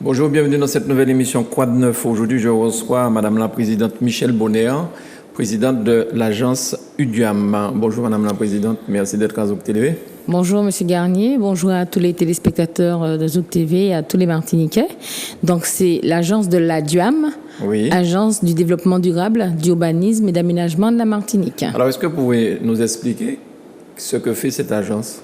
Bonjour, bienvenue dans cette nouvelle émission Quad 9. Aujourd'hui, je reçois Madame la Présidente Michèle Bonner, présidente de l'agence UDIAM. Bonjour Madame la Présidente, merci d'être à Zouk TV. Bonjour Monsieur Garnier, bonjour à tous les téléspectateurs de Zouk TV et à tous les Martiniquais. Donc c'est l'agence de l'ADUAM, oui. Agence du développement durable, d'urbanisme et d'aménagement de la Martinique. Alors est-ce que vous pouvez nous expliquer ce que fait cette agence ?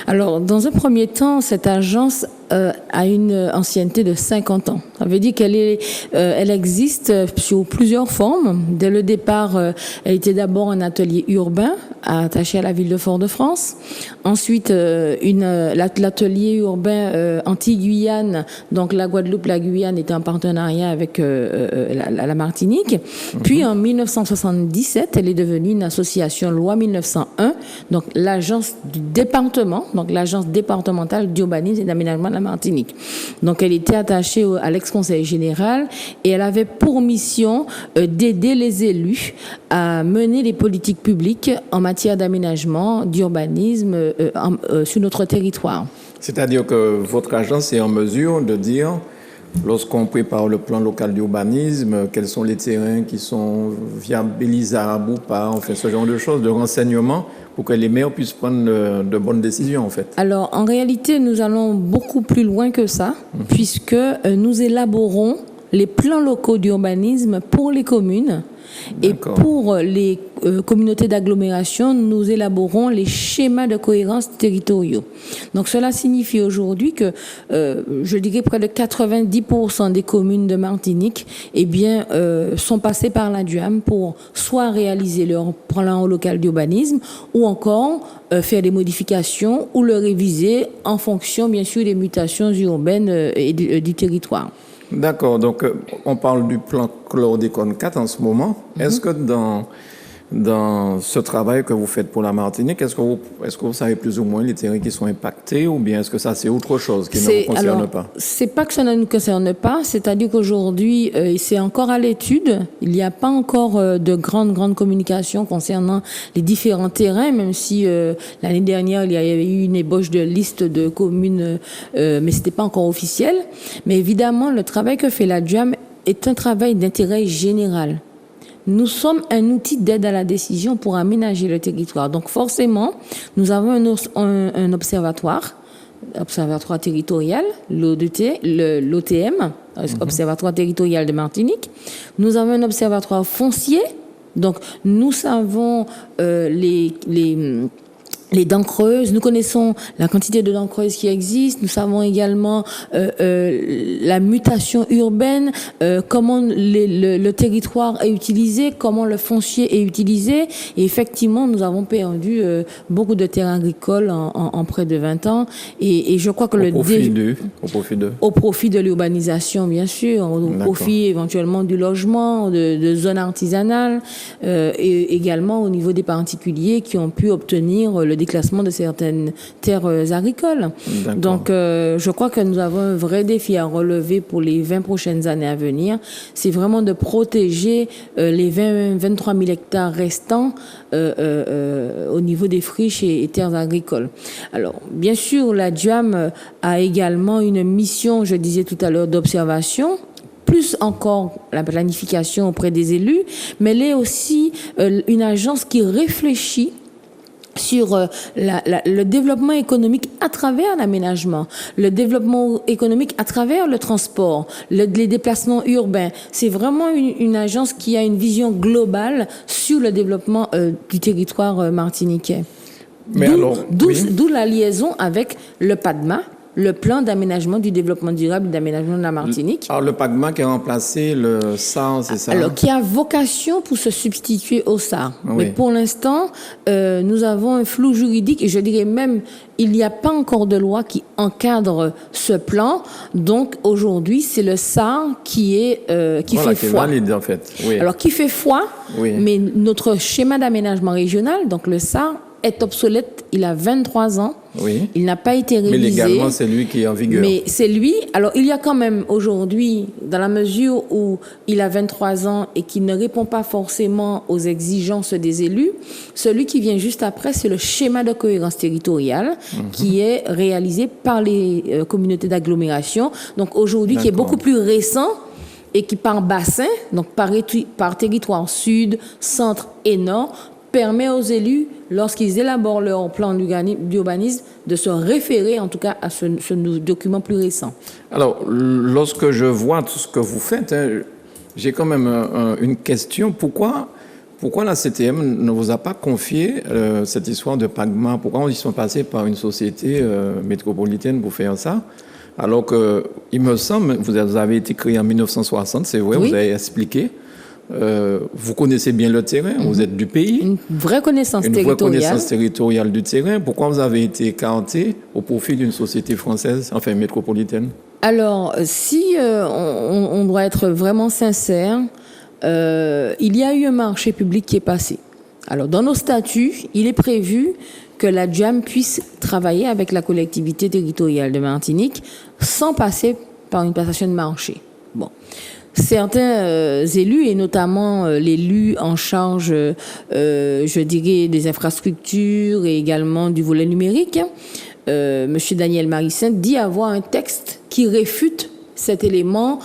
Alors, dans un premier temps, cette agence a une ancienneté de 50 ans. Ça veut dire elle existe sous plusieurs formes. Dès le départ, elle était d'abord un atelier urbain attaché à la ville de Fort-de-France. Ensuite, l'atelier urbain anti-Guyane, donc la Guadeloupe, la Guyane était en partenariat avec la Martinique. Puis en 1977, elle est devenue une association loi 1901, donc l'agence du département, donc l'agence départementale d'urbanisme et d'aménagement de la Martinique. Donc elle était attachée à l'ex-conseil général et elle avait pour mission d'aider les élus à mener les politiques publiques en matière d'aménagement, d'urbanisme sur notre territoire. C'est-à-dire que votre agence est en mesure de dire, lorsqu'on prépare le plan local d'urbanisme, quels sont les terrains qui sont viabilisables ou pas, enfin ce genre de choses, de renseignements, pour que les maires puissent prendre de bonnes décisions, en fait. Alors, en réalité, nous allons beaucoup plus loin que ça, puisque nous élaborons les plans locaux d'urbanisme pour les communes. Et pour les communautés d'agglomération, nous élaborons les schémas de cohérence territoriaux. Donc cela signifie aujourd'hui que, je dirais, près de 90% des communes de Martinique sont passées par l'ADUAM pour soit réaliser leur plan local d'urbanisme ou encore faire des modifications ou le réviser en fonction, bien sûr, des mutations urbaines et du territoire. D'accord, donc on parle du plan Chlordécone 4 en ce moment. Est-ce que dans ce travail que vous faites pour la Martinique, est-ce que vous savez plus ou moins les terrains qui sont impactés ou bien est-ce que ça c'est autre chose qui ne vous concerne pas ? C'est pas que ça ne nous concerne pas, c'est-à-dire qu'aujourd'hui c'est encore à l'étude. Il n'y a pas encore de grande communication concernant les différents terrains, même si l'année dernière il y avait eu une ébauche de liste de communes, mais c'était pas encore officiel. Mais évidemment, le travail que fait l'ADUAM est un travail d'intérêt général. Nous sommes un outil d'aide à la décision pour aménager le territoire. Donc forcément, nous avons un observatoire territorial, l'OTM, Observatoire territorial de Martinique. Nous avons un observatoire foncier. Donc nous savons les dents creuses, nous connaissons la quantité de dents creuses qui existent, nous savons également la mutation urbaine, comment le territoire est utilisé, comment le foncier est utilisé. Et effectivement, nous avons perdu beaucoup de terrains agricoles en près de 20 ans. Et je crois que au profit de l'urbanisation, bien sûr, au profit éventuellement du logement, de zones artisanales, et également au niveau des particuliers qui ont pu obtenir le déclassement de certaines terres agricoles. Donc, je crois que nous avons un vrai défi à relever pour les 20 prochaines années à venir. C'est vraiment de protéger les 23 000 hectares restants au niveau des friches et terres agricoles. Alors, bien sûr, la DUAM a également une mission, je disais tout à l'heure, d'observation, plus encore la planification auprès des élus, mais elle est aussi une agence qui réfléchit sur le développement économique à travers l'aménagement, le développement économique à travers le transport, les déplacements urbains. C'est vraiment une agence qui a une vision globale sur le développement du territoire martiniquais. D'où la liaison avec le PADMA, le plan d'aménagement du développement durable et d'aménagement de la Martinique. Alors le PADMA qui a remplacé le SAR, c'est ça ? Alors qui a vocation pour se substituer au SAR. Oui. Mais pour l'instant, nous avons un flou juridique et je dirais même il n'y a pas encore de loi qui encadre ce plan. Donc aujourd'hui, c'est le SAR qui fait foi. Valide, en fait. Oui. Alors qui fait foi, mais notre schéma d'aménagement régional, donc le SAR, est obsolète. Il a 23 ans. Oui. Il n'a pas été révisé. Mais légalement, c'est lui qui est en vigueur. Mais c'est lui. Alors, il y a quand même aujourd'hui, dans la mesure où il a 23 ans et qu'il ne répond pas forcément aux exigences des élus, celui qui vient juste après, c'est le schéma de cohérence territoriale qui est réalisé par les communautés d'agglomération. Donc, aujourd'hui, qui est beaucoup plus récent et qui, par bassin, donc par territoire sud, centre et nord, permet aux élus, lorsqu'ils élaborent leur plan d'urbanisme, de se référer en tout cas à ce document plus récent. Alors, lorsque je vois tout ce que vous faites, j'ai quand même une question. Pourquoi la CTM ne vous a pas confié cette histoire de PAGMA? Pourquoi ils sont passés par une société métropolitaine pour faire ça? Alors que, il me semble, vous avez été créé en 1960, c'est vrai, oui. Vous avez expliqué. Vous connaissez bien le terrain, vous êtes du pays. Une vraie connaissance territoriale. Une vraie connaissance territoriale du terrain. Pourquoi vous avez été écarté au profit d'une société française, enfin métropolitaine? Alors, si on doit être vraiment sincère, il y a eu un marché public qui est passé. Alors, dans nos statuts, il est prévu que la DUAM puisse travailler avec la collectivité territoriale de Martinique sans passer par une passation de marché. Bon. Certains élus, et notamment l'élu en charge, je dirais, des infrastructures et également du volet numérique, Monsieur Daniel Marissin, dit avoir un texte qui réfute cet élément,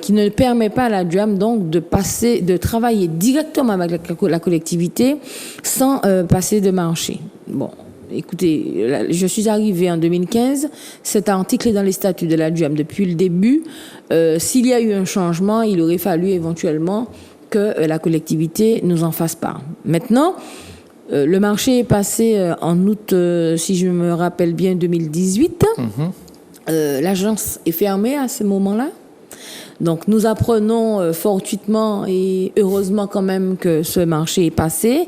qui ne permet pas à la DUAM donc de travailler directement avec la collectivité sans passer de marché. Bon. Écoutez, je suis arrivée en 2015. Cet article est dans les statuts de la DUAM depuis le début. S'il y a eu un changement, il aurait fallu éventuellement que la collectivité nous en fasse part. Maintenant, le marché est passé en août, si je me rappelle bien, 2018. L'agence est fermée à ce moment-là. Donc, nous apprenons fortuitement et heureusement quand même que ce marché est passé.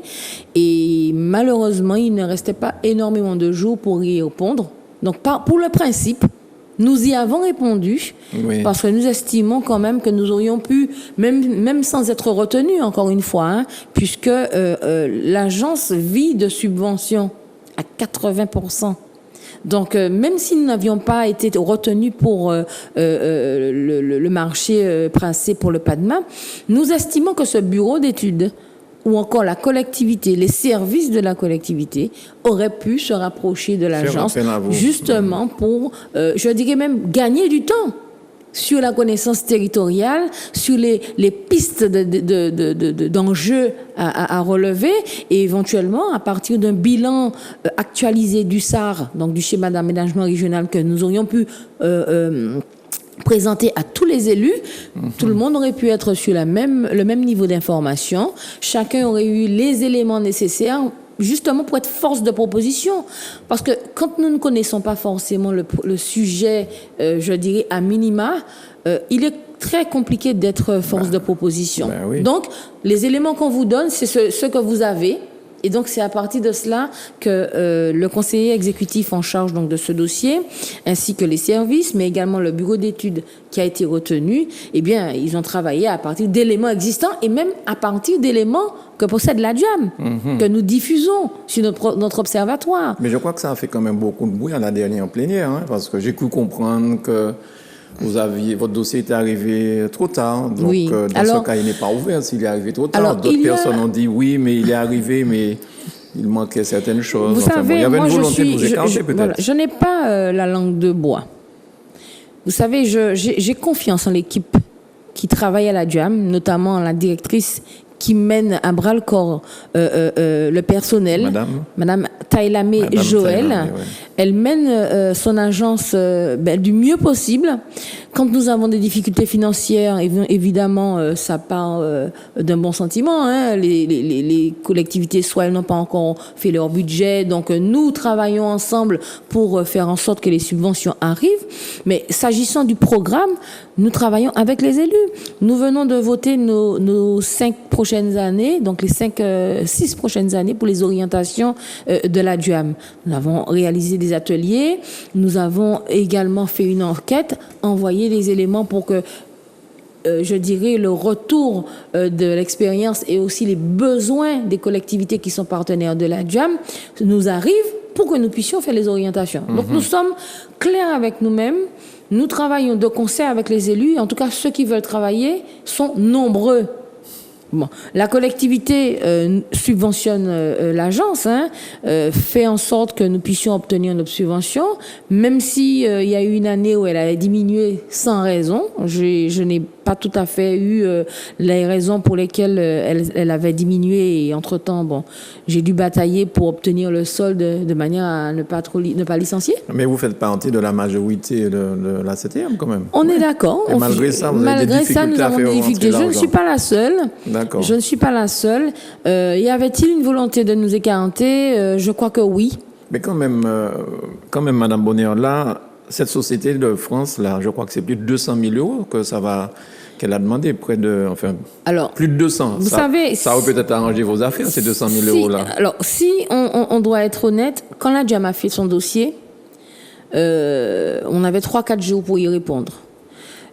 Et malheureusement, il ne restait pas énormément de jours pour y répondre. Donc, pour le principe, nous y avons répondu, oui. Parce que nous estimons quand même que nous aurions pu, même sans être retenus, encore une fois, hein, puisque l'agence vit de subventions à 80%. Donc, même si nous n'avions pas été retenus pour le marché passé pour le PAGMA, nous estimons que ce bureau d'études ou encore la collectivité, les services de la collectivité auraient pu se rapprocher de l'agence justement pour, je dirais même, gagner du temps sur la connaissance territoriale, sur les pistes d'enjeux à relever et éventuellement à partir d'un bilan actualisé du SAR, donc du schéma d'aménagement régional que nous aurions pu présenter à tous les élus, tout le monde aurait pu être sur le même niveau d'information, chacun aurait eu les éléments nécessaires justement pour être force de proposition. Parce que quand nous ne connaissons pas forcément le sujet, je dirais à minima, il est très compliqué d'être force de proposition. Oui. Donc, les éléments qu'on vous donne, c'est ce que vous avez. Et donc, c'est à partir de cela que le conseiller exécutif en charge donc de ce dossier, ainsi que les services, mais également le bureau d'études qui a été retenu, eh bien, ils ont travaillé à partir d'éléments existants et même à partir d'éléments que possède la DUAM, que nous diffusons sur notre observatoire. Mais je crois que ça a fait quand même beaucoup de bruit à la dernière plénière, hein, parce que j'ai cru comprendre que votre dossier était arrivé trop tard, donc oui. Dans ce cas, il n'est pas ouvert s'il est arrivé trop tard. D'autres personnes ont dit oui, mais il est arrivé, mais il manquait certaines choses. Vous savez, il y avait moi, une volonté de vous écarter peut-être. Voilà, je n'ai pas la langue de bois. Vous savez, j'ai confiance en l'équipe qui travaille à la DUAM, notamment la directrice qui mène à bras-le-corps le personnel, Madame Tailamé Joël. Ouais. Elle mène son agence du mieux possible. Quand nous avons des difficultés financières, évidemment, ça part d'un bon sentiment. Hein. Les collectivités, soit elles n'ont pas encore fait leur budget, donc nous travaillons ensemble pour faire en sorte que les subventions arrivent. Mais s'agissant du programme, nous travaillons avec les élus. Nous venons de voter nos 5 prochaines années, donc les 6 prochaines années pour les orientations de la DUAM. Nous avons réalisé des ateliers, nous avons également fait une enquête, envoyé les éléments pour que je dirais, le retour de l'expérience et aussi les besoins des collectivités qui sont partenaires de la JAM nous arrivent pour que nous puissions faire les orientations. Donc nous sommes clairs avec nous-mêmes, nous travaillons de concert avec les élus, en tout cas ceux qui veulent travailler sont nombreux. Bon, la collectivité subventionne l'agence, fait en sorte que nous puissions obtenir notre subvention, même si il y a eu une année où elle a diminué sans raison. Je n'ai pas tout à fait eu les raisons pour lesquelles elle avait diminué et entre-temps, bon, j'ai dû batailler pour obtenir le solde de manière à ne pas licencier. Mais vous faites partie de la majorité de la CTM quand même. On est d'accord. Malgré ça, vous avez des difficultés nous avons des difficultés. Je ne suis pas la seule. D'accord. Je ne suis pas la seule. Y avait-il une volonté de nous écarter? Je crois que oui. Mais quand même, Madame Bonheur, là, cette société de France, là, je crois que c'est plus de 200 000 euros qu'elle a demandé, plus de 200. Vous savez, ça aurait peut-être arrangé vos affaires, ces 200 000 euros-là. Alors, si on doit être honnête, quand la JAM a fait son dossier, on avait 3-4 jours pour y répondre.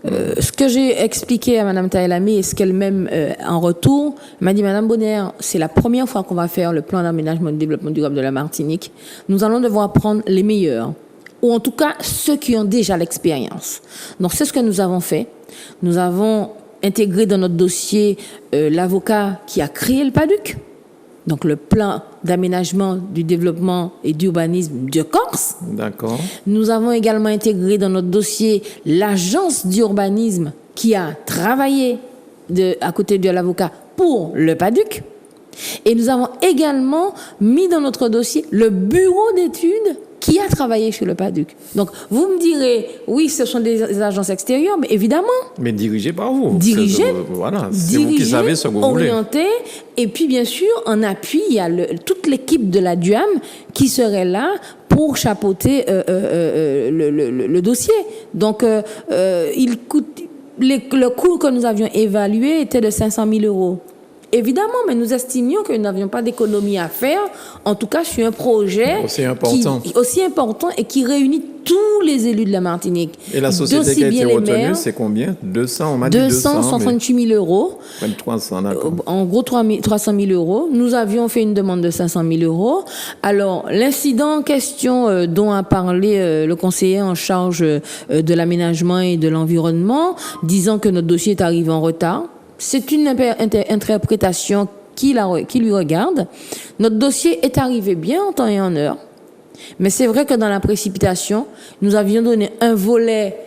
Ce que j'ai expliqué à Mme Tahelami et ce qu'elle-même en retour m'a dit: Mme Bonner, c'est la première fois qu'on va faire le plan d'aménagement et de développement durable de la Martinique. Nous allons devoir prendre les meilleurs, ou en tout cas ceux qui ont déjà l'expérience. Donc c'est ce que nous avons fait. Nous avons intégré dans notre dossier l'avocat qui a créé le PADUC, donc le plan d'aménagement, du développement et d'urbanisme de Corse. D'accord. Nous avons également intégré dans notre dossier l'agence d'urbanisme qui a travaillé à côté de l'avocat pour le PADUC. Et nous avons également mis dans notre dossier le bureau d'études qui a travaillé sur le PADUC. Donc, vous me direz, oui, ce sont des agences extérieures, mais évidemment. Mais dirigées par vous. Voilà, c'est vous qui savez ce que vous voulez. Orienté. Et puis, bien sûr, en appui, il y a toute l'équipe de la DUAM qui serait là pour chapeauter le dossier. Donc, il coûte, le coût que nous avions évalué était de 500 000 euros. Évidemment, mais nous estimions que nous n'avions pas d'économie à faire, en tout cas sur un projet aussi important et qui réunit tous les élus de la Martinique. Et la société qui a été retenue, c'est combien? 200, on m'a dit 238 000 euros. 300, d'accord. En gros, 300 000 euros. Nous avions fait une demande de 500 000 euros. Alors, l'incident en question dont a parlé le conseiller en charge de l'aménagement et de l'environnement, disant que notre dossier est arrivé en retard, c'est une interprétation qui lui regarde. Notre dossier est arrivé bien en temps et en heure. Mais c'est vrai que dans la précipitation, nous avions donné un volet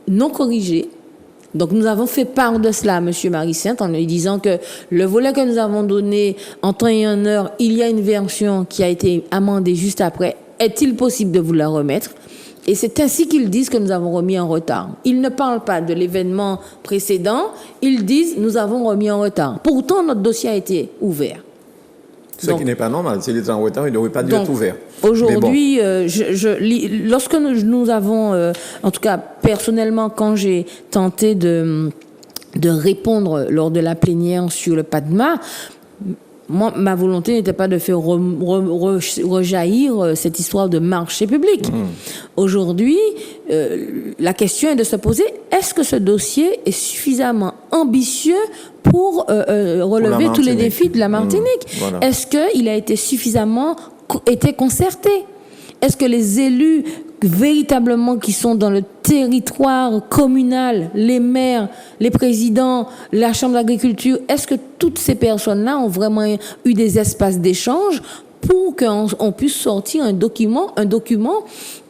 non corrigé. Donc nous avons fait part de cela à M. Marie-Sainte en lui disant que le volet que nous avons donné en temps et en heure, il y a une version qui a été amendée juste après. Est-il possible de vous la remettre ? Et c'est ainsi qu'ils disent que nous avons remis en retard. Ils ne parlent pas de l'événement précédent, ils disent nous avons remis en retard. Pourtant, notre dossier a été ouvert. Ce qui n'est pas normal. S'il était en retard, il n'aurait pas dû être ouvert. Aujourd'hui, lorsque nous avons, en tout cas personnellement, quand j'ai tenté de répondre lors de la plénière sur le PADMA, moi, ma volonté n'était pas de faire rejaillir cette histoire de marché public. Aujourd'hui, la question est de se poser, est-ce que ce dossier est suffisamment ambitieux pour relever tous les défis de la Martinique? Voilà. Est-ce qu'il a été suffisamment concerté? Est-ce que les élus véritablement qui sont dans le territoire communal, les maires, les présidents, la chambre d'agriculture, est-ce que toutes ces personnes-là ont vraiment eu des espaces d'échange pour qu'on puisse sortir un document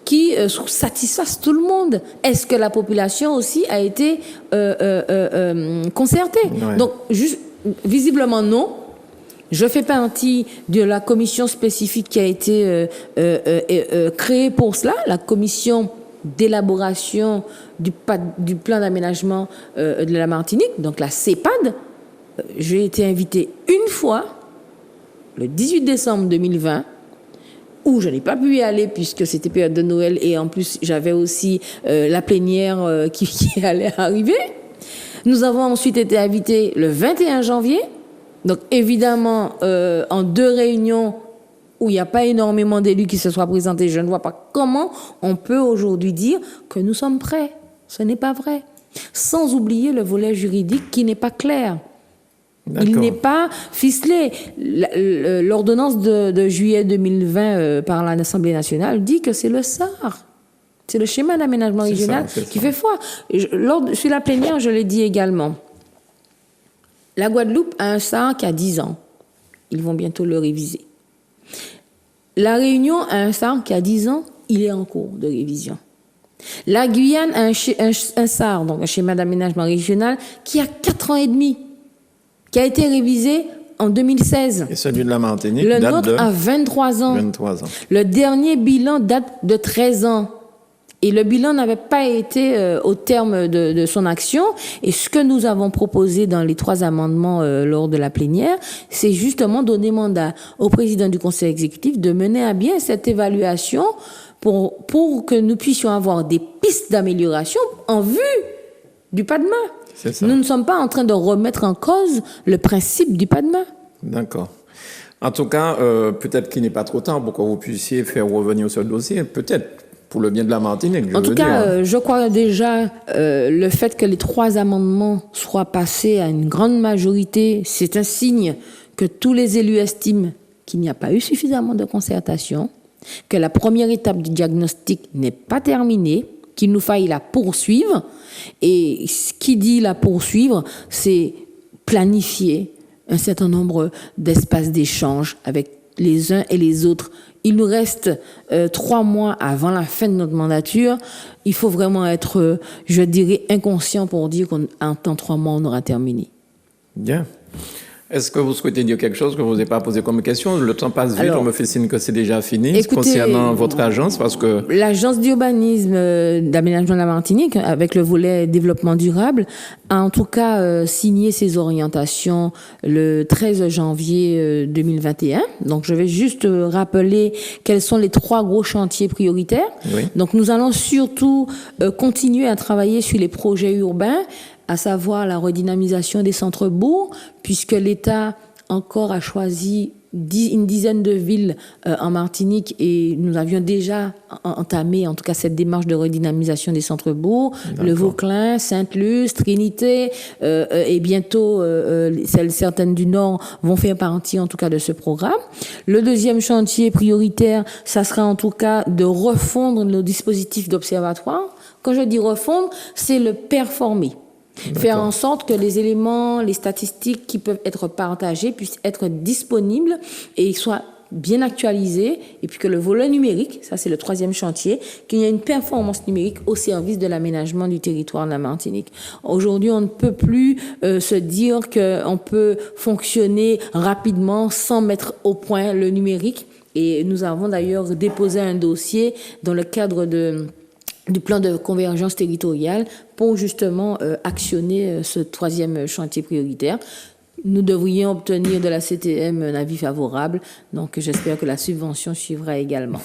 qui satisfasse tout le monde? Est-ce que la population aussi a été concertée? Ouais. Donc, visiblement non. Je fais partie de la commission spécifique qui a été créée pour cela, la commission d'élaboration du plan d'aménagement de la Martinique, donc la CEPAD. J'ai été invitée une fois, le 18 décembre 2020, où je n'ai pas pu y aller puisque c'était période de Noël et en plus j'avais aussi la plénière qui allait arriver. Nous avons ensuite été invités le 21 janvier. Donc évidemment, en 2 réunions où il n'y a pas énormément d'élus qui se soient présentés, je ne vois pas comment on peut aujourd'hui dire que nous sommes prêts. Ce n'est pas vrai. sans oublier le volet juridique qui n'est pas clair. Il n'est pas ficelé. L'ordonnance de juillet 2020 par l'Assemblée nationale dit que c'est le SAR. C'est le schéma d'aménagement régional qui fait foi. Sur la plénière, je l'ai dit également. La Guadeloupe a un SAR qui a 10 ans. Ils vont bientôt le réviser. La Réunion a un SAR qui a 10 ans. Il est en cours de révision. La Guyane a un SAR, donc un schéma d'aménagement régional, qui a 4 ans et demi, qui a été révisé en 2016. Et celui de la Martinique le nôtre a 23 ans. 23 ans. Le dernier bilan date de 13 ans. Et le bilan n'avait pas été au terme de son action. Et ce que nous avons proposé dans les 3 amendements lors de la plénière, c'est justement donner mandat au président du conseil exécutif de mener à bien cette évaluation pour que nous puissions avoir des pistes d'amélioration en vue du PADMA. Nous ne sommes pas en train de remettre en cause le principe du PADMA. D'accord. En tout cas, peut-être qu'il n'est pas trop tard pour que vous puissiez faire revenir ce dossier, peut-être pour le bien de la Martinique. En tout cas, je crois déjà le fait que les 3 amendements soient passés à une grande majorité, c'est un signe que tous les élus estiment qu'il n'y a pas eu suffisamment de concertation, que la première étape du diagnostic n'est pas terminée, qu'il nous faille la poursuivre. Et ce qui dit la poursuivre, c'est planifier un certain nombre d'espaces d'échange avec les uns et les autres. Il nous reste 3 mois avant la fin de notre mandature. Il faut vraiment être, je dirais, inconscient pour dire qu'en 3 mois, on aura terminé. Bien. Est-ce que vous souhaitez dire quelque chose que vous n'avez pas posé comme question? Le temps passe vite, on me fait signe que c'est déjà fini. Écoutez, concernant votre agence, parce que... L'agence d'urbanisme d'aménagement de la Martinique, avec le volet développement durable, a en tout cas signé ses orientations le 13 janvier 2021. Donc, je vais juste rappeler quels sont les 3 gros chantiers prioritaires. Oui. Donc, nous allons surtout continuer à travailler sur les projets urbains, à savoir la redynamisation des centres-bourgs, puisque l'État encore a choisi une dizaine de villes en Martinique et nous avions déjà entamé en tout cas cette démarche de redynamisation des centres-bourgs, le Vauclin, Sainte-Luce, Trinité et bientôt certaines du Nord vont faire partie en tout cas de ce programme. Le deuxième chantier prioritaire, ça sera en tout cas de refondre nos dispositifs d'observatoire. Quand je dis refondre, c'est le performer. Faire en sorte que les éléments, les statistiques qui peuvent être partagés puissent être disponibles et soient bien actualisés, et puis que le volet numérique, ça c'est le 3e chantier, qu'il y ait une performance numérique au service de l'aménagement du territoire de la Martinique. Aujourd'hui, on ne peut plus se dire qu'on peut fonctionner rapidement sans mettre au point le numérique, et nous avons d'ailleurs déposé un dossier dans le cadre du plan de convergence territoriale pour justement actionner ce 3e chantier prioritaire. Nous devrions obtenir de la CTM un avis favorable, donc j'espère que la subvention suivra également.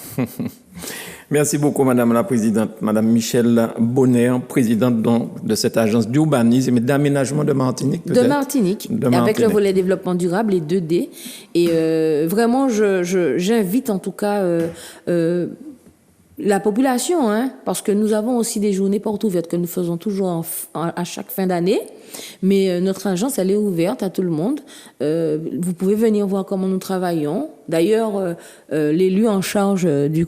Merci beaucoup, Madame la Présidente. Madame Michèle Bonner, présidente donc de cette agence d'urbanisme et d'aménagement de Martinique, peut-être? De Martinique, avec le volet développement durable, les 2D. Et vraiment, j'invite en tout cas la population, parce que nous avons aussi des journées portes ouvertes que nous faisons toujours à chaque fin d'année. Mais notre agence, elle est ouverte à tout le monde. Vous pouvez venir voir comment nous travaillons. D'ailleurs, l'élu en charge du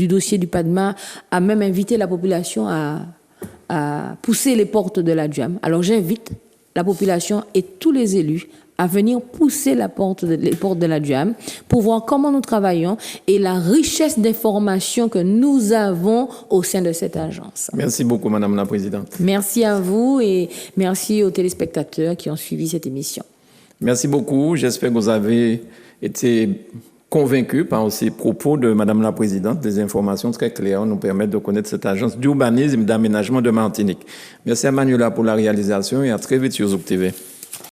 dossier du PADMA a même invité la population à pousser les portes de la DUAM. Alors j'invite la population et tous les élus à venir pousser les portes de la DUAM pour voir comment nous travaillons et la richesse d'informations que nous avons au sein de cette agence. Merci beaucoup, Madame la Présidente. Merci à vous et merci aux téléspectateurs qui ont suivi cette émission. Merci beaucoup. J'espère que vous avez été convaincus par ces propos de Madame la Présidente. Des informations très claires nous permettent de connaître cette agence d'urbanisme et d'aménagement de Martinique. Merci à Manuela pour la réalisation et à très vite sur Zouk TV.